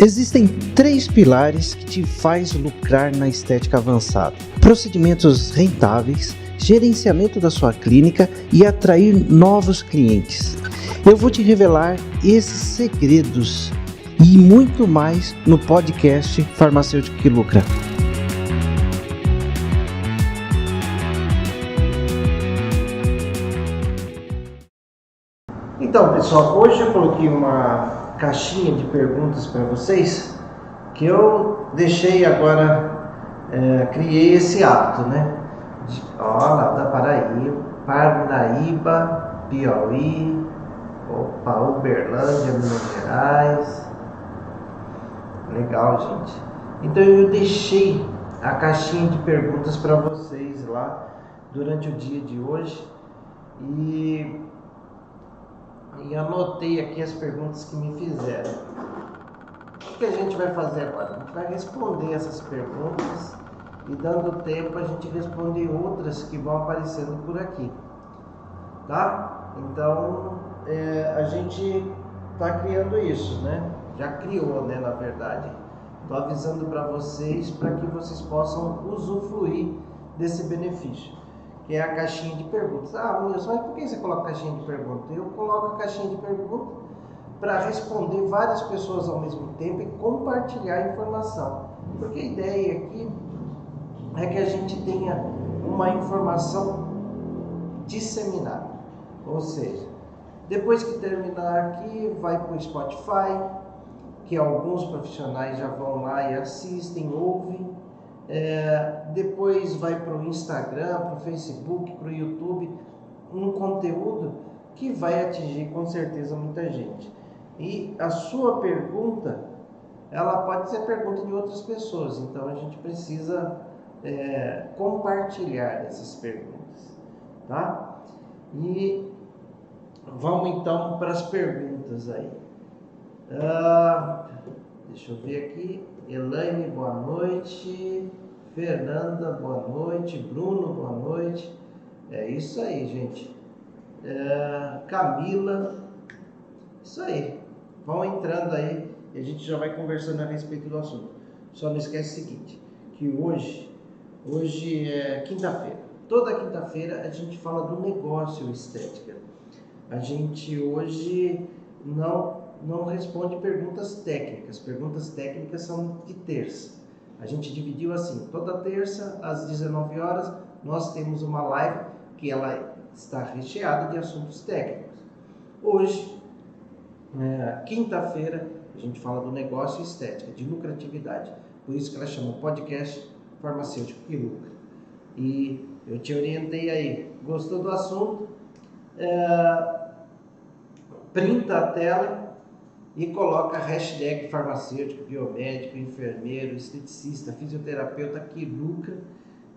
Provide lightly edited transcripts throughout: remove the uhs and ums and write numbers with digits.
Existem 3 pilares que te faz lucrar na estética avançada: procedimentos rentáveis, gerenciamento da sua clínica e atrair novos clientes. Eu vou te revelar esses segredos e muito mais no podcast Farmacêutico que Lucra. Então, pessoal, hoje eu coloquei uma caixinha de perguntas para vocês que eu deixei agora, criei esse hábito, né? Lá da Parnaíba, Piauí, Uberlândia, Minas Gerais. Legal, gente. Então eu deixei a caixinha de perguntas para vocês lá durante o dia de hoje e anotei aqui as perguntas que me fizeram. O que a gente vai fazer agora? A gente vai responder essas perguntas e, dando tempo, a gente responde outras que vão aparecendo por aqui, tá? Então, a gente está criando isso, né? Já criou, né, na verdade. Estou avisando para vocês para que vocês possam usufruir desse benefício, que é a caixinha de perguntas. Wilson, mas por que você coloca a caixinha de perguntas? Eu coloco a caixinha de perguntas para responder várias pessoas ao mesmo tempo e compartilhar informação. Porque a ideia aqui é que a gente tenha uma informação disseminada. Ou seja, depois que terminar aqui, vai para o Spotify, que alguns profissionais já vão lá e assistem, ouvem. Depois vai para o Instagram, para o Facebook, para o YouTube, um conteúdo que vai atingir com certeza muita gente. E a sua pergunta, ela pode ser pergunta de outras pessoas, então a gente precisa compartilhar essas perguntas, tá? E vamos então para as perguntas aí. Deixa eu ver aqui. Elaine, boa noite. Fernanda, boa noite. Bruno, boa noite. É isso aí, gente. Camila, isso aí. Vão entrando aí e a gente já vai conversando a respeito do assunto. Só não esquece o seguinte, que hoje é quinta-feira. Toda quinta-feira a gente fala do negócio estética. A gente hoje não responde perguntas técnicas. Perguntas técnicas são de terça. A gente dividiu assim: toda terça às 19 horas nós temos uma live que ela está recheada de assuntos técnicos. Hoje, quinta-feira, a gente fala do negócio estética, de lucratividade. Por isso que ela chama podcast Farmacêutico que Lucra. E eu te orientei aí. Gostou do assunto? Printa a tela e coloca a hashtag farmacêutico, biomédico, enfermeiro, esteticista, fisioterapeuta que lucra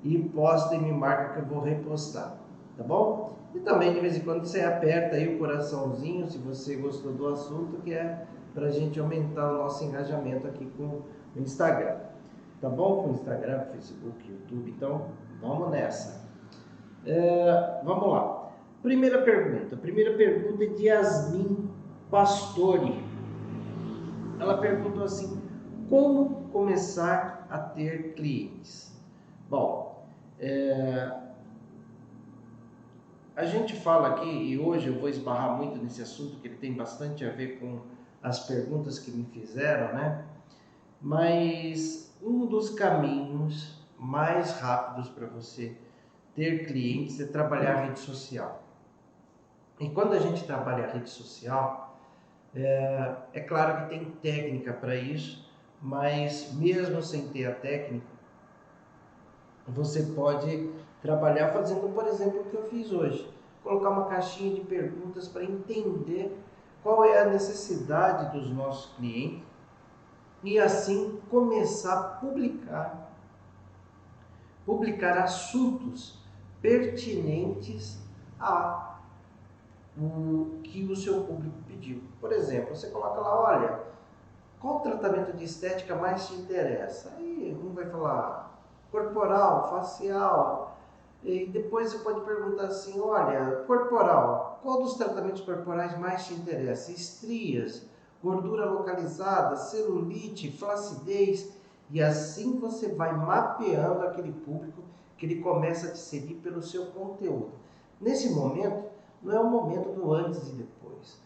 e posta e me marca que eu vou repostar, tá bom? E também de vez em quando você aperta aí o coraçãozinho se você gostou do assunto, que é pra gente aumentar o nosso engajamento aqui com o Instagram, tá bom? Com o Instagram, Facebook, YouTube, então vamos nessa. Vamos lá. Primeira pergunta é de Yasmin Pastori. Ela perguntou assim: como começar a ter clientes? Bom, a gente fala aqui, e hoje eu vou esbarrar muito nesse assunto, que ele tem bastante a ver com as perguntas que me fizeram, né? Mas um dos caminhos mais rápidos para você ter clientes é trabalhar a rede social. E quando a gente trabalha a rede social, é claro que tem técnica para isso, mas mesmo sem ter a técnica, você pode trabalhar fazendo, por exemplo, o que eu fiz hoje. Colocar uma caixinha de perguntas para entender qual é a necessidade dos nossos clientes e assim começar a publicar assuntos pertinentes a o que o seu público pediu. Por exemplo, você coloca lá: olha, qual tratamento de estética mais te interessa? Aí um vai falar corporal, facial, e depois você pode perguntar assim: olha, corporal, qual dos tratamentos corporais mais te interessa? Estrias, gordura localizada, celulite, flacidez, e assim você vai mapeando aquele público que ele começa a te seguir pelo seu conteúdo. Nesse momento, não é o momento do antes e depois.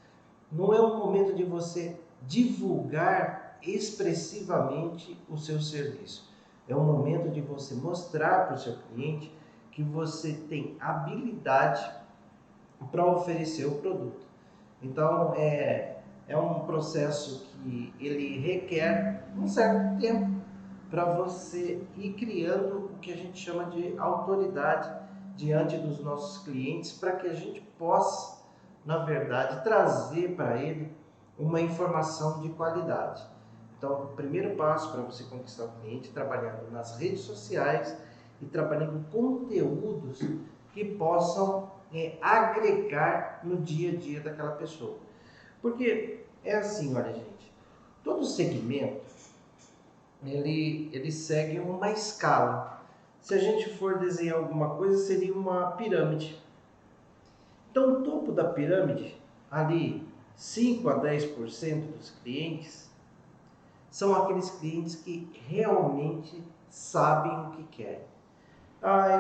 Não é o momento de você divulgar expressivamente o seu serviço. É o momento de você mostrar para o seu cliente que você tem habilidade para oferecer o produto. Então, é um processo que ele requer um certo tempo para você ir criando o que a gente chama de autoridade diante dos nossos clientes, para que a gente possa, na verdade, trazer para ele uma informação de qualidade. Então, o primeiro passo para você conquistar o cliente, trabalhando nas redes sociais e trabalhando conteúdos que possam agregar no dia a dia daquela pessoa. Porque é assim, olha gente, todo segmento ele segue uma escala. Se a gente for desenhar alguma coisa, seria uma pirâmide. Então, o topo da pirâmide, ali 5 a 10% dos clientes, são aqueles clientes que realmente sabem o que querem.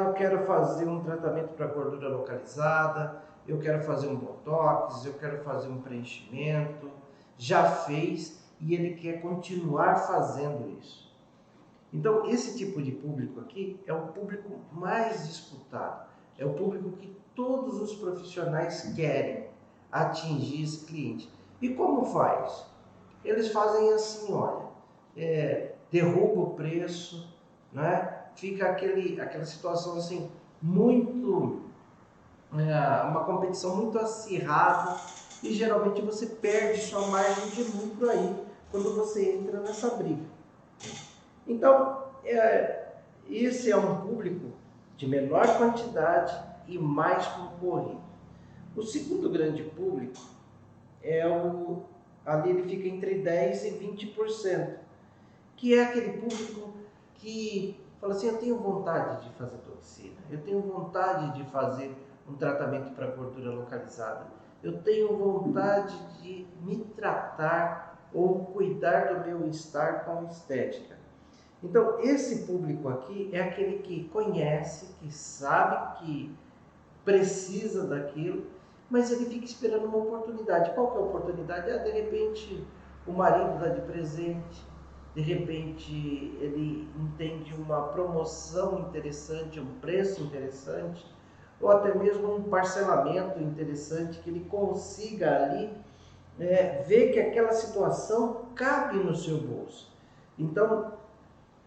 Eu quero fazer um tratamento para gordura localizada, eu quero fazer um botox, eu quero fazer um preenchimento, já fez e ele quer continuar fazendo isso. Então, esse tipo de público aqui é o público mais disputado, é o público que todos os profissionais querem atingir esse cliente. E como faz? Eles fazem assim, olha, derruba o preço, né? Fica aquela situação assim, muito, uma competição muito acirrada e geralmente você perde sua margem de lucro aí quando você entra nessa briga. Então, esse é um público de menor quantidade e mais concorrido. O segundo grande público ali ele fica entre 10% e 20%, que é aquele público que fala assim, eu tenho vontade de fazer toxina, eu tenho vontade de fazer um tratamento para gordura localizada, eu tenho vontade de me tratar ou cuidar do meu estar com estética. Então, esse público aqui é aquele que conhece, que sabe que precisa daquilo, mas ele fica esperando uma oportunidade. Qual que é a oportunidade? De repente, o marido dá de presente, de repente ele entende uma promoção interessante, um preço interessante, ou até mesmo um parcelamento interessante, que ele consiga ali ver que aquela situação cabe no seu bolso. Então,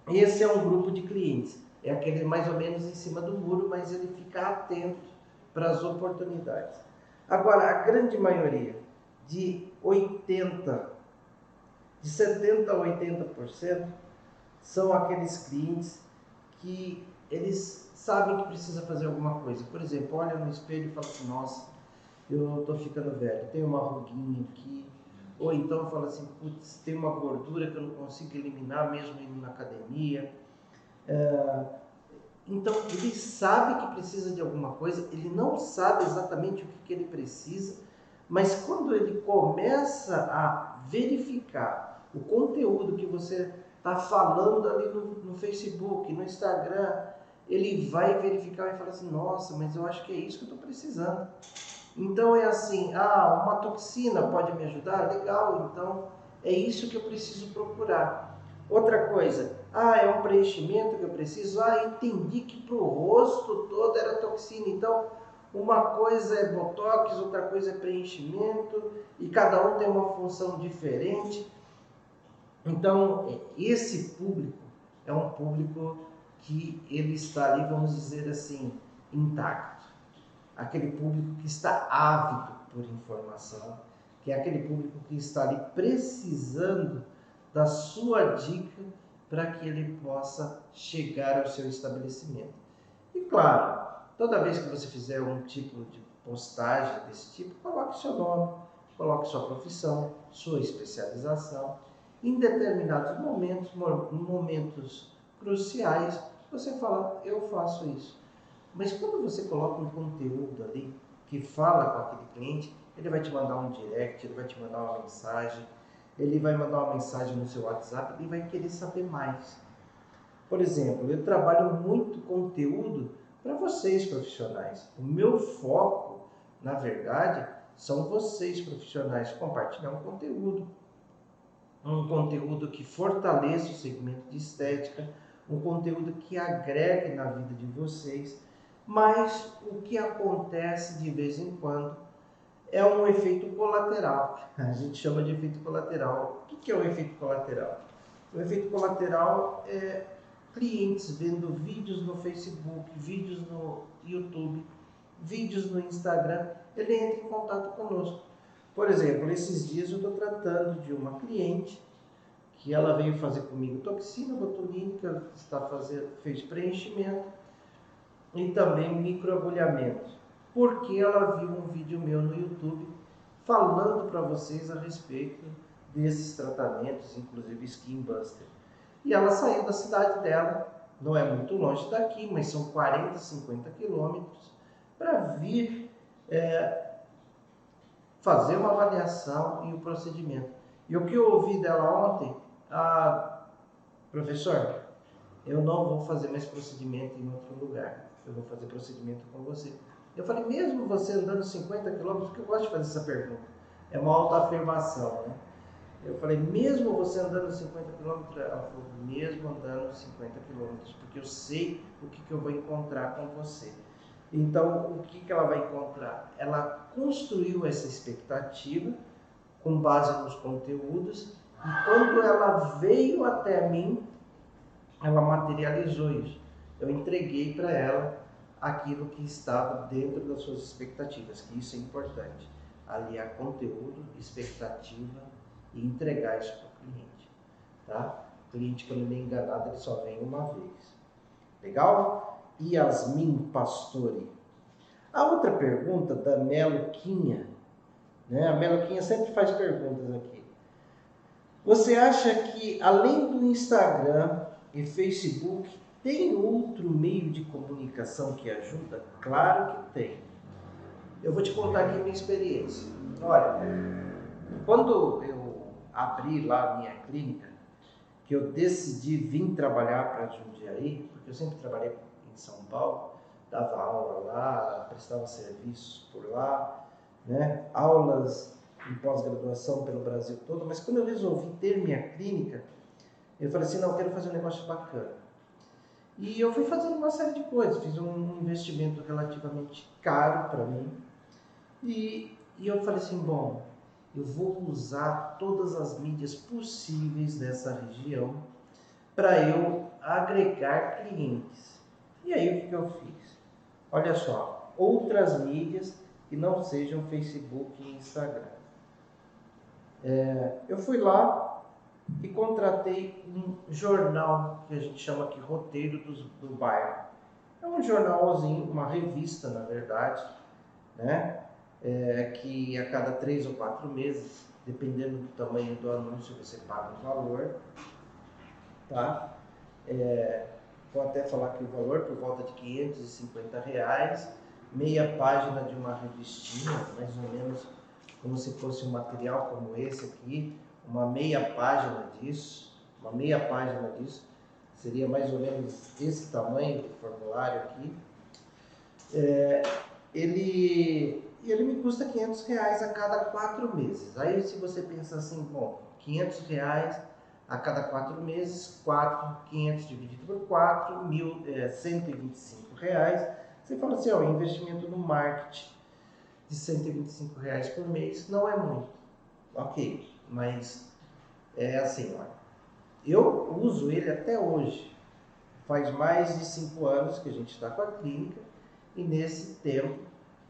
esse é um grupo de clientes, é aquele mais ou menos em cima do muro, mas ele fica atento para as oportunidades. Agora, a grande maioria, de 70% a 80%, são aqueles clientes que eles sabem que precisa fazer alguma coisa. Por exemplo, olha no espelho e fala assim, nossa, eu estou ficando velho, tem uma ruguinha aqui. Ou então fala assim, putz, tem uma gordura que eu não consigo eliminar mesmo indo na academia. Então ele sabe que precisa de alguma coisa, ele não sabe exatamente o que ele precisa, mas quando ele começa a verificar o conteúdo que você está falando ali no Facebook, no Instagram, ele vai verificar e falar assim, nossa, mas eu acho que é isso que eu estou precisando. Então é assim, uma toxina pode me ajudar? Legal, então é isso que eu preciso procurar. Outra coisa, é um preenchimento que eu preciso? Entendi que para o rosto todo era toxina, então uma coisa é botox, outra coisa é preenchimento, e cada um tem uma função diferente. Então esse público é um público que ele está ali, vamos dizer assim, intacto. Aquele público que está ávido por informação, que é aquele público que está ali precisando da sua dica para que ele possa chegar ao seu estabelecimento. E claro, toda vez que você fizer um tipo de postagem desse tipo, coloque seu nome, coloque sua profissão, sua especialização. Em determinados momentos cruciais, você fala, eu faço isso. Mas quando você coloca um conteúdo ali que fala com aquele cliente, ele vai te mandar um direct, ele vai te mandar uma mensagem, ele vai mandar uma mensagem no seu WhatsApp e vai querer saber mais. Por exemplo, eu trabalho muito conteúdo para vocês profissionais. O meu foco, na verdade, são vocês profissionais compartilhar um conteúdo que fortaleça o segmento de estética, um conteúdo que agregue na vida de vocês, mas o que acontece de vez em quando é um efeito colateral. A gente chama de efeito colateral. O que é o efeito colateral? O efeito colateral é clientes vendo vídeos no Facebook, vídeos no YouTube, vídeos no Instagram, ele entra em contato conosco. Por exemplo, esses dias eu estou tratando de uma cliente que ela veio fazer comigo toxina botulínica, fez preenchimento e também microagulhamento, porque ela viu um vídeo meu no YouTube falando para vocês a respeito desses tratamentos, inclusive Skin Buster. E ela saiu da cidade dela, não é muito longe daqui, mas são 40, 50 quilômetros, para vir fazer uma avaliação e o procedimento. E o que eu ouvi dela ontem, professor, eu não vou fazer mais procedimento em outro lugar, eu vou fazer procedimento com você. Eu falei, mesmo você andando 50 quilômetros, que eu gosto de fazer essa pergunta, é uma autoafirmação, né? Eu falei, mesmo você andando 50 quilômetros? Ela falou, mesmo andando 50 quilômetros, porque eu sei o que eu vou encontrar com você. Então, o que ela vai encontrar? Ela construiu essa expectativa com base nos conteúdos e quando ela veio até mim, ela materializou isso. Eu entreguei para ela aquilo que estava dentro das suas expectativas, que isso é importante. Aliar conteúdo, expectativa e entregar isso para o cliente. Tá? O cliente, quando ele é enganado, ele só vem uma vez. Legal? Yasmin Pastore. A outra pergunta da Meloquinha, né? A Meloquinha sempre faz perguntas aqui. Você acha que, além do Instagram e Facebook, tem outro meio de comunicação que ajuda? Claro que tem. Eu vou te contar aqui a minha experiência. Olha, quando eu abri lá a minha clínica, que eu decidi vir trabalhar para Jundiaí, porque eu sempre trabalhei em São Paulo, dava aula lá, prestava serviços por lá, né? Aulas em pós-graduação pelo Brasil todo, mas quando eu resolvi ter minha clínica, eu falei assim, não, eu quero fazer um negócio bacana. E eu fui fazendo uma série de coisas, fiz um investimento relativamente caro para mim, e eu falei assim, bom, eu vou usar todas as mídias possíveis dessa região para eu agregar clientes. E aí o que eu fiz? Olha só, outras mídias que não sejam Facebook e Instagram. Eu fui lá e contratei um jornal que a gente chama aqui Roteiro do Bairro. É um jornalzinho, uma revista na verdade, né? Que a cada 3 ou 4 meses, dependendo do tamanho do anúncio, você paga um valor, tá? Vou até falar aqui o valor, por volta de R$ 550, meia página de uma revistinha, mais ou menos como se fosse um material como esse aqui, uma meia página disso, seria mais ou menos esse tamanho do formulário aqui. Ele me custa R$ 500 a cada 4 meses. Aí se você pensa assim, bom, R$ 500 a cada 4 meses, 500 dividido por 4, R$ 125. Você fala assim, ó, investimento no marketing de R$ 125 por mês não é muito. Ok, mas é assim, ó, eu uso ele até hoje. Faz mais de 5 anos que a gente está com a clínica e nesse tempo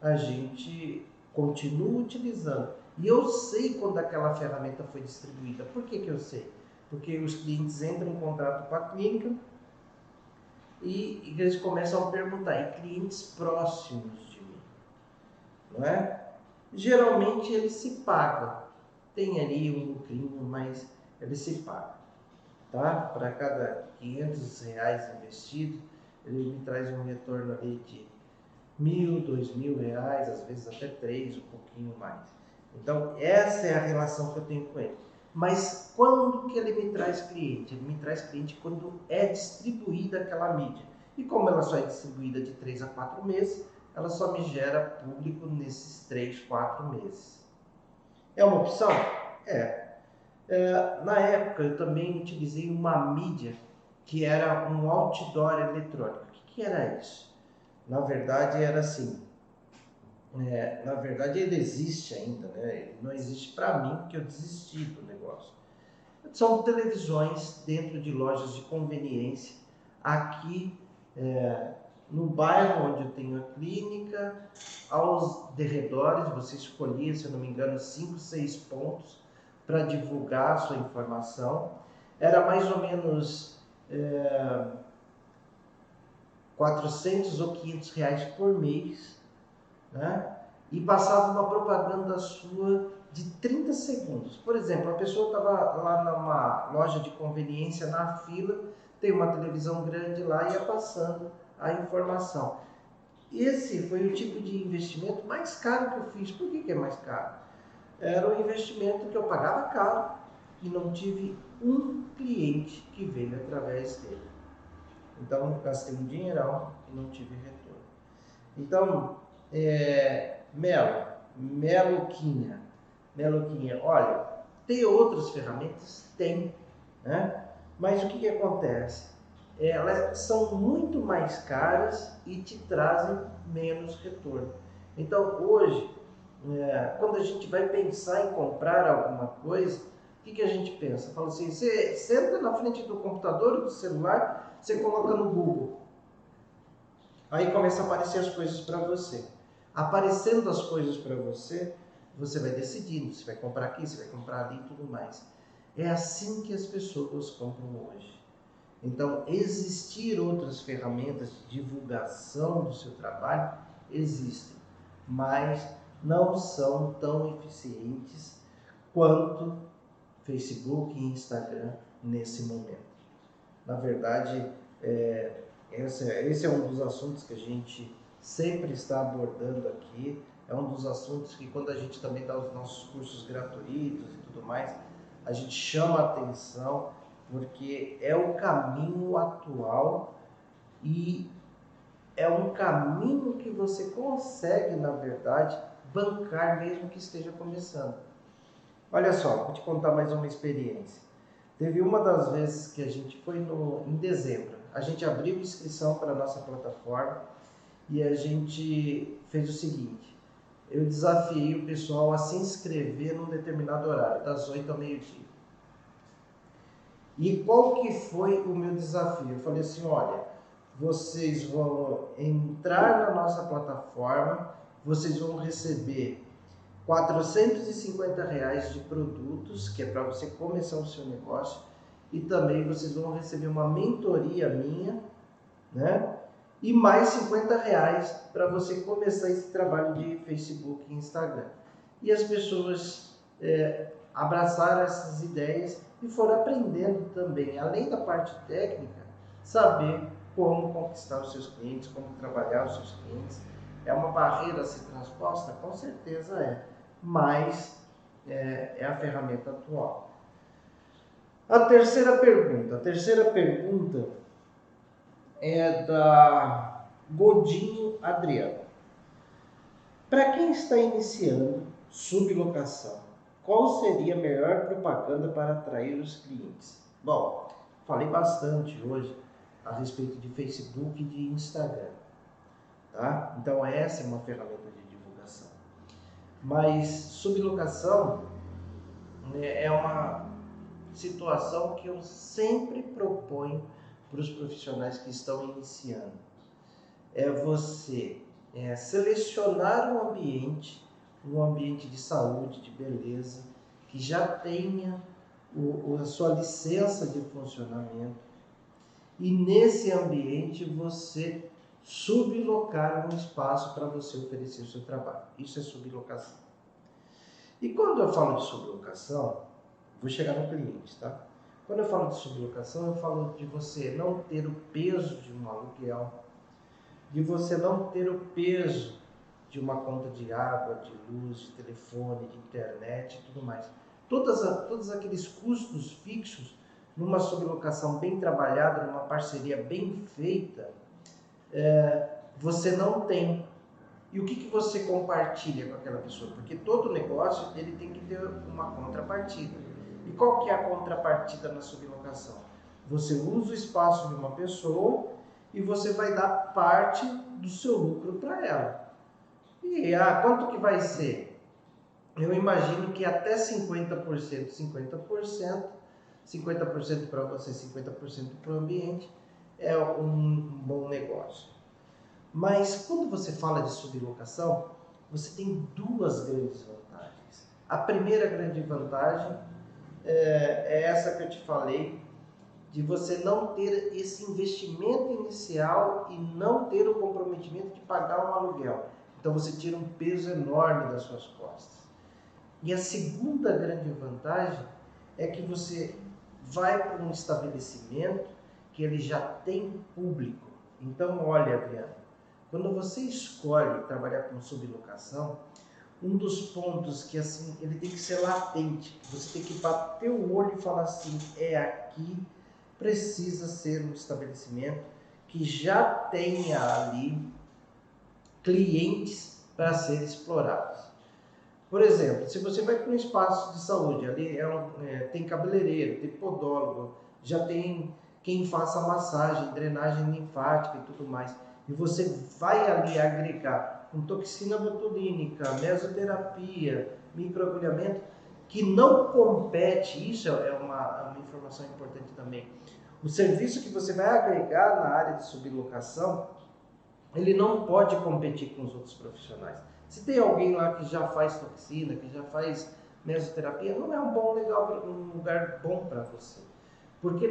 a gente continua utilizando. E eu sei quando aquela ferramenta foi distribuída. Por que eu sei? Porque os clientes entram em contato com a clínica e eles começam a perguntar, e clientes próximos de mim, não é? Geralmente ele se paga, tem ali um lucrinho, mas ele se paga, tá? Para cada R$ 500 investido, ele me traz um retorno ali de R$ 1.000, R$ 2.000, às vezes até 3, um pouquinho mais. Então essa é a relação que eu tenho com ele. Mas quando que ele me traz cliente? Ele me traz cliente quando é distribuída aquela mídia. E como ela só é distribuída de 3 a 4 meses, ela só me gera público nesses 3, 4 meses. É uma opção? É. Na época eu também utilizei uma mídia que era um outdoor eletrônico. O que era isso? Na verdade era assim, na verdade ele existe ainda, né? Ele não existe para mim porque eu desisti do negócio. São televisões dentro de lojas de conveniência aqui no bairro onde eu tenho a clínica, aos derredores. Você escolhia, se eu não me engano, 5, 6 pontos para divulgar a sua informação. Era mais ou menos 400 ou 500 reais por mês, né? E passava uma propaganda sua de 30 segundos. Por exemplo, a pessoa estava lá numa loja de conveniência na fila, tem uma televisão grande lá e ia passando a informação. Esse foi o tipo de investimento mais caro que eu fiz. Por que é mais caro? Era um investimento que eu pagava caro e não tive um cliente que veio através dele. Então, gastei um dinheirão e não tive retorno. Então, Meloquinha, olha, tem outras ferramentas? Tem, né? Mas o que acontece? Elas são muito mais caras e te trazem menos retorno. Então, hoje, quando a gente vai pensar em comprar alguma coisa, o que a gente pensa? Fala assim, você senta na frente do computador ou do celular, você coloca no Google. Aí começa a aparecer as coisas para você. Aparecendo as coisas para você, você vai decidindo se vai comprar aqui, se vai comprar ali e tudo mais. É assim que as pessoas compram hoje. Então, existir outras ferramentas de divulgação do seu trabalho existem, mas não são tão eficientes quanto Facebook e Instagram nesse momento. Na verdade, esse é um dos assuntos que a gente sempre está abordando aqui. É um dos assuntos que, quando a gente também dá os nossos cursos gratuitos e tudo mais, a gente chama a atenção, porque é o caminho atual e é um caminho que você consegue, na verdade, bancar mesmo que esteja começando. Olha só, vou te contar mais uma experiência. Teve uma das vezes que a gente foi em dezembro. A gente abriu inscrição para a nossa plataforma e a gente fez o seguinte. Eu desafiei o pessoal a se inscrever num determinado horário, das 8 ao meio-dia. E qual que foi o meu desafio? Eu falei assim, olha, vocês vão entrar na nossa plataforma, vocês vão receber R$ 450 de produtos, que é para você começar o seu negócio, e também vocês vão receber uma mentoria minha, né? E mais R$ 50 para você começar esse trabalho de Facebook e Instagram. E as pessoas abraçaram essas ideias e foram aprendendo também, além da parte técnica, saber como conquistar os seus clientes, como trabalhar os seus clientes. É uma barreira a ser transposta? Com certeza é, mas é a ferramenta atual. A terceira pergunta é da Godinho Adriano. Para quem está iniciando sublocação, qual seria a melhor propaganda para atrair os clientes? Bom, falei bastante hoje a respeito de Facebook e de Instagram, tá? Então essa é uma ferramenta de divulgação. Mas sublocação, né, é uma situação que eu sempre proponho para os profissionais que estão iniciando. É você selecionar um ambiente de saúde, de beleza, que já tenha a sua licença de funcionamento, e nesse ambiente você sublocar um espaço para você oferecer o seu trabalho. Isso é sublocação. E quando eu falo de sublocação, vou chegar no cliente, tá? Quando eu falo de sublocação, eu falo de você não ter o peso de um aluguel, de você não ter o peso de uma conta de água, de luz, de telefone, de internet e tudo mais. todos aqueles custos fixos, numa sublocação bem trabalhada, numa parceria bem feita, você não tem. E o que você compartilha com aquela pessoa? Porque todo negócio ele tem que ter uma contrapartida. E qual que é a contrapartida na sublocação? Você usa o espaço de uma pessoa e você vai dar parte do seu lucro para ela. E quanto que vai ser? Eu imagino que até 50%, 50%, 50% para você, 50% para o ambiente, é um bom negócio. Mas quando você fala de sublocação, você tem duas grandes vantagens. A primeira grande vantagem é essa que eu te falei, de você não ter esse investimento inicial e não ter o comprometimento de pagar um aluguel. Então você tira um peso enorme das suas costas. E a segunda grande vantagem é que você vai para um estabelecimento que ele já tem público. Então olha, Adriano, quando você escolhe trabalhar com sublocação, um dos pontos que assim, ele tem que ser latente. Você tem que bater o olho e falar assim, aqui precisa ser um estabelecimento que já tenha ali clientes para serem explorados. Por exemplo, se você vai para um espaço de saúde, ali tem cabeleireiro, tem podólogo, já tem quem faça massagem, drenagem linfática e tudo mais. E você vai ali agregar com toxina botulínica, mesoterapia, microagulhamento, que não compete, isso é uma informação importante também. O serviço que você vai agregar na área de sublocação, ele não pode competir com os outros profissionais. Se tem alguém lá que já faz toxina, que já faz mesoterapia, não é um lugar bom para você. Porque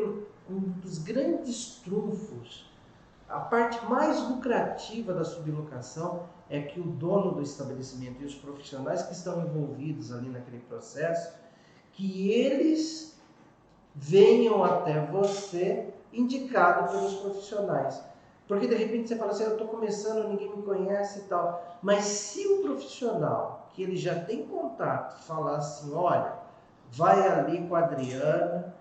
um dos grandes trunfos, a parte mais lucrativa da sublocação é que o dono do estabelecimento e os profissionais que estão envolvidos ali naquele processo, que eles venham até você indicado pelos profissionais. Porque de repente você fala assim, eu estou começando, ninguém me conhece e tal. Mas se o profissional, que ele já tem contato, falar assim, olha, vai ali com a Adriana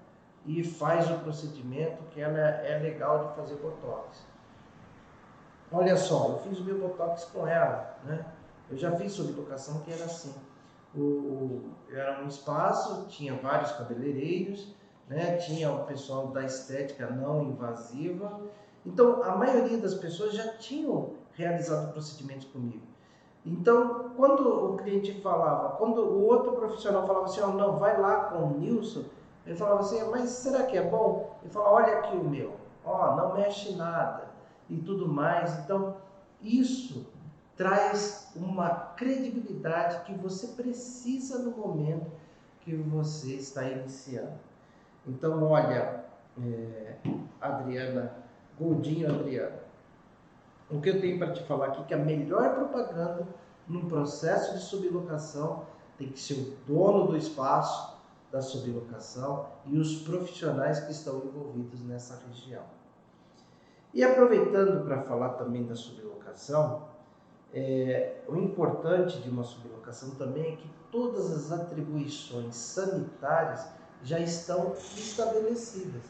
e faz o procedimento que ela é legal de fazer botox. Olha só, eu fiz o meu botox com ela, né? Eu já fiz sublocação que era assim. Era um espaço, tinha vários cabeleireiros, né? Tinha o pessoal da estética não invasiva. Então, a maioria das pessoas já tinham realizado procedimentos comigo. Então, quando o cliente falava, quando o outro profissional falava assim, não, vai lá com o Nilson, ele falava assim, mas será que é bom? Ele falava, olha aqui o meu, não mexe nada e tudo mais. Então, isso traz uma credibilidade que você precisa no momento que você está iniciando. Então, olha, Goldinho Adriana, o que eu tenho para te falar aqui é que a melhor propaganda num processo de sublocação tem que ser o dono do espaço da sublocação e os profissionais que estão envolvidos nessa região. E aproveitando para falar também da sublocação, o importante de uma sublocação também é que todas as atribuições sanitárias já estão estabelecidas.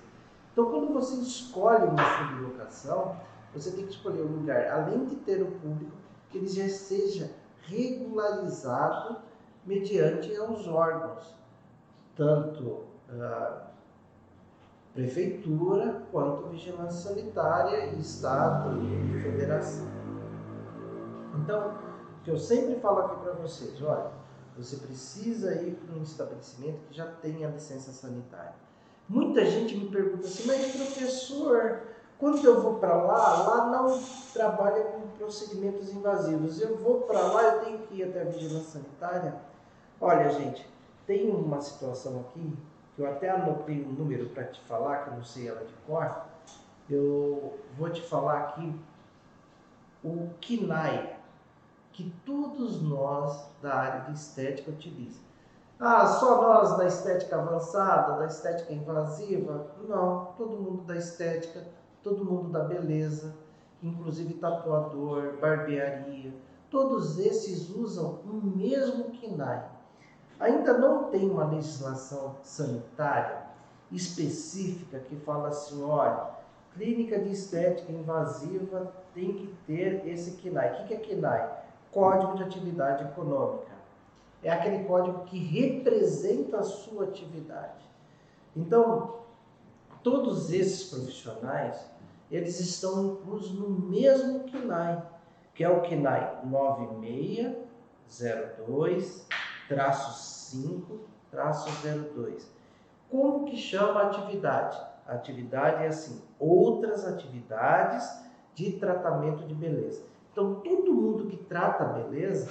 Então, quando você escolhe uma sublocação, você tem que escolher um lugar, além de ter o público, que ele já seja regularizado mediante aos órgãos, tanto prefeitura quanto vigilância sanitária, estado e federação. Então, o que eu sempre falo aqui para vocês, olha, você precisa ir para um estabelecimento que já tenha licença sanitária. Muita gente me pergunta assim, mas professor, quando eu vou para lá não trabalha com procedimentos invasivos. Eu vou para lá, eu tenho que ir até a vigilância sanitária? Olha, gente, tem uma situação aqui, que eu até anotei um número para te falar, que eu não sei ela de cor. Eu vou te falar aqui o KNAI, que todos nós da área de estética utilizam. Só nós da estética avançada, da estética invasiva? Não, todo mundo da estética, todo mundo da beleza, inclusive tatuador, barbearia, todos esses usam o mesmo KNAI. Ainda não tem uma legislação sanitária específica que fala assim, olha, clínica de estética invasiva tem que ter esse KNAI. O que é KNAI? Código de Atividade Econômica. É aquele código que representa a sua atividade. Então, todos esses profissionais, eles estão inclusos no mesmo KNAI, que é o KNAI 9602-5-02. Como que chama a atividade? A atividade é assim, outras atividades de tratamento de beleza. Então, todo mundo que trata a beleza,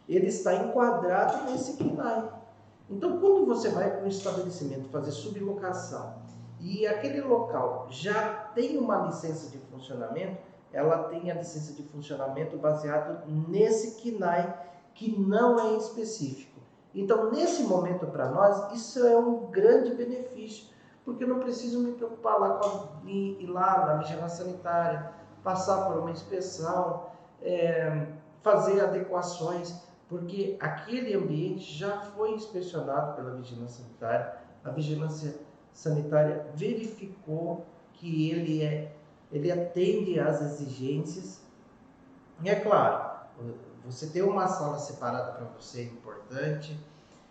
ele está enquadrado nesse KNAI. Então, quando você vai para um estabelecimento fazer sublocação e aquele local já tem uma licença de funcionamento, ela tem a licença de funcionamento baseado nesse KNAI, que não é específico. Então, nesse momento, para nós, isso é um grande benefício, porque eu não preciso me preocupar lá ir lá na vigilância sanitária, passar por uma inspeção, fazer adequações, porque aquele ambiente já foi inspecionado pela vigilância sanitária. A vigilância sanitária verificou que ele atende às exigências. E é claro, você ter uma sala separada para você é importante.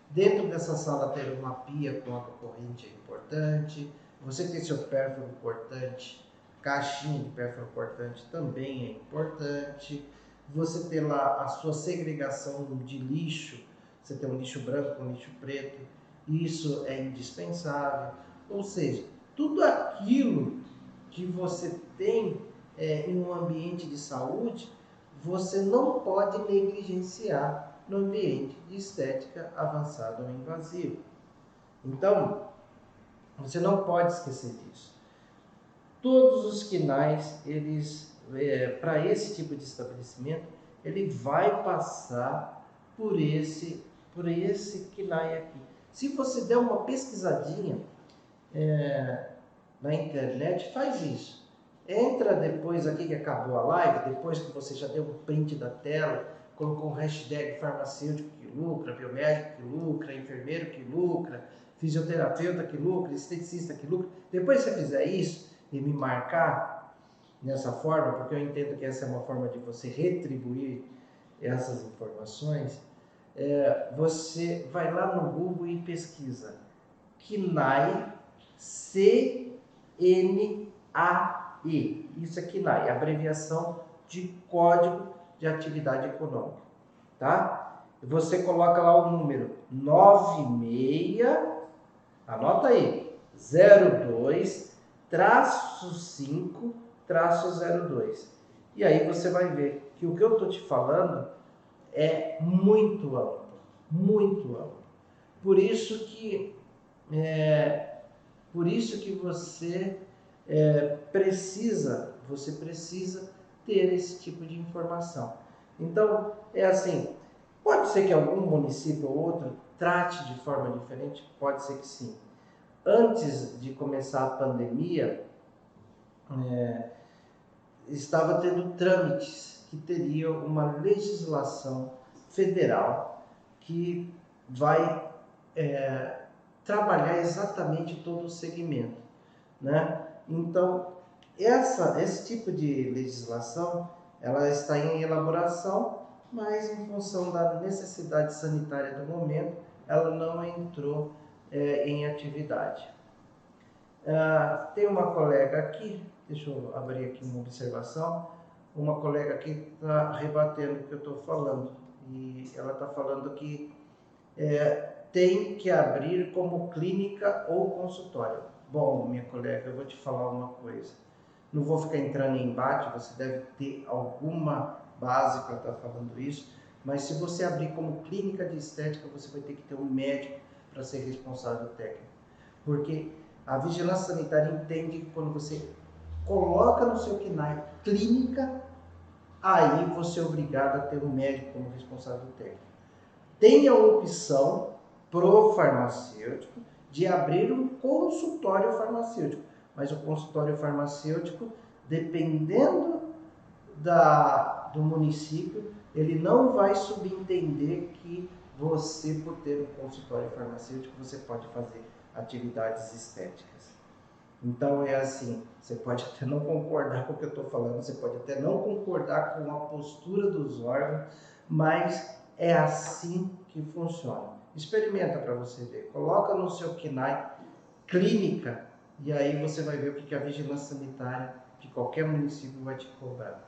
Dentro dessa sala ter uma pia com água corrente é importante. Você ter seu pérfuro cortante, caixinha de pérfuro cortante também é importante. Você ter lá a sua segregação de lixo, você ter um lixo branco, um lixo preto, isso é indispensável. Ou seja, tudo aquilo que você tem em um ambiente de saúde, você não pode negligenciar no ambiente de estética avançada ou invasiva. Então, você não pode esquecer disso. Todos os KNAIs, para esse tipo de estabelecimento, ele vai passar por esse KNAI aqui. Se você der uma pesquisadinha na internet, faz isso. Entra depois aqui que acabou a live, depois que você já deu um print da tela, colocou um hashtag farmacêutico que lucra, biomédico que lucra, enfermeiro que lucra, fisioterapeuta que lucra, esteticista que lucra. Depois que você fizer isso e me marcar nessa forma, porque eu entendo que essa é uma forma de você retribuir essas informações, você vai lá no Google e pesquisa KNAI, C-N-A-I. Isso é KNAI, abreviação de Código de Atividade Econômica, tá? Você coloca lá o número 96, anota aí, 02-5-02. E aí você vai ver que o que eu estou te falando é muito amplo, muito amplo. Por isso que você precisa ter esse tipo de informação. Então, é assim, pode ser que algum município ou outro trate de forma diferente, pode ser que sim. Antes de começar a pandemia, estava tendo trâmites que teriam uma legislação federal que vai trabalhar exatamente todo o segmento, né? Então, esse tipo de legislação, ela está em elaboração, mas em função da necessidade sanitária do momento, ela não entrou em atividade. Tem uma colega aqui, deixa eu abrir aqui uma observação, uma colega aqui está rebatendo o que eu estou falando, e ela está falando que tem que abrir como clínica ou consultório. Bom, minha colega, eu vou te falar uma coisa. Não vou ficar entrando em embate, você deve ter alguma base para estar falando isso, mas se você abrir como clínica de estética, você vai ter que ter um médico para ser responsável técnico. Porque a vigilância sanitária entende que quando você coloca no seu KNAI clínica, aí você é obrigado a ter um médico como responsável técnico. Tem a opção pro farmacêutico de abrir um consultório farmacêutico, mas o consultório farmacêutico, dependendo do município, ele não vai subentender que você, por ter um consultório farmacêutico, você pode fazer atividades estéticas. Então é assim, você pode até não concordar com o que eu estou falando, você pode até não concordar com a postura dos órgãos, mas é assim que funciona. Experimenta para você ver, coloca no seu KNAI clínica e aí você vai ver o que a vigilância sanitária de qualquer município vai te cobrar.